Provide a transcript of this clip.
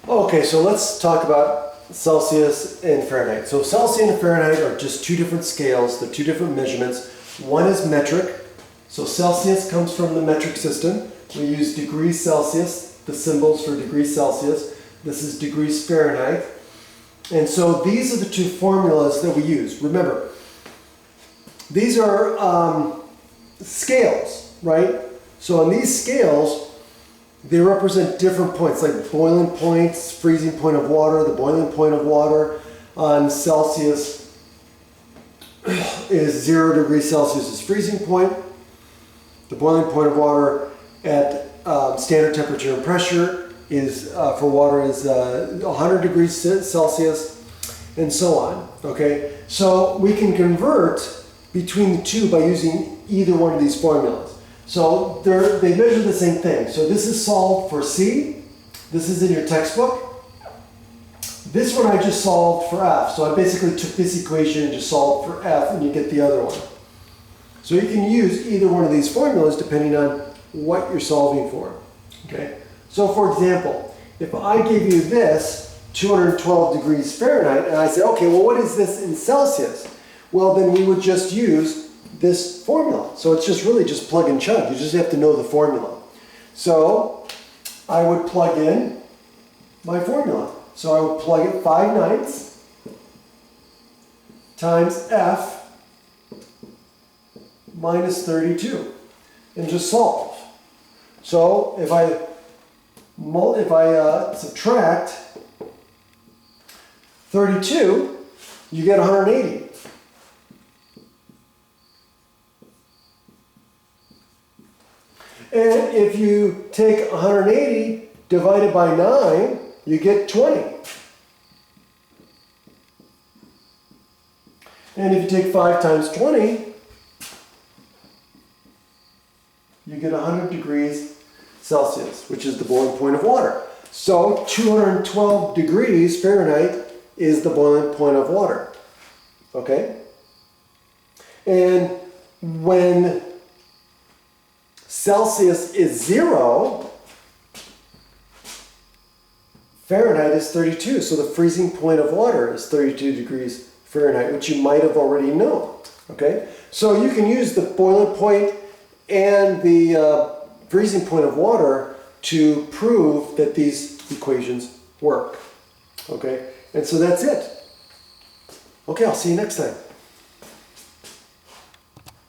Okay, so let's talk about Celsius and Fahrenheit. So Celsius and Fahrenheit are just two different scales. They're two different measurements. One is metric. So Celsius comes from the metric system. We use degrees Celsius, the symbols for degrees Celsius. This is degrees Fahrenheit. And so these are the two formulas that we use. Remember, these are scales, right? So on these scales, they represent different points, like boiling points, freezing point of water. The boiling point of water on Celsius is 0 degrees Celsius is freezing point. The boiling point of water at standard temperature and pressure is for water is 100 degrees Celsius, and so on. Okay, so we can convert between the two by using either one of these formulas. So they measure the same thing. So this is solved for C. This is in your textbook. This one I just solved for F. So I basically took this equation and just solved for F, and you get the other one. So you can use either one of these formulas depending on what you're solving for. Okay. So for example, if I give you this 212 degrees Fahrenheit, and I say, okay, well, what is this in Celsius? Well, then we would just use this formula. So it's just really just plug and chug. You just have to know the formula. So I would plug in my formula. So I would plug it 5/9 times F minus 32 and just solve. So if I subtract 32, you get 180. And if you take 180 divided by 9, you get 20. And if you take 5 times 20, you get 100 degrees Celsius, which is the boiling point of water. So 212 degrees Fahrenheit is the boiling point of water. Okay? And when Celsius is 0, Fahrenheit is 32. So the freezing point of water is 32 degrees Fahrenheit, which you might have already known. Okay? So you can use the boiling point and the freezing point of water to prove that these equations work. Okay? And so that's it. Okay, I'll see you next time.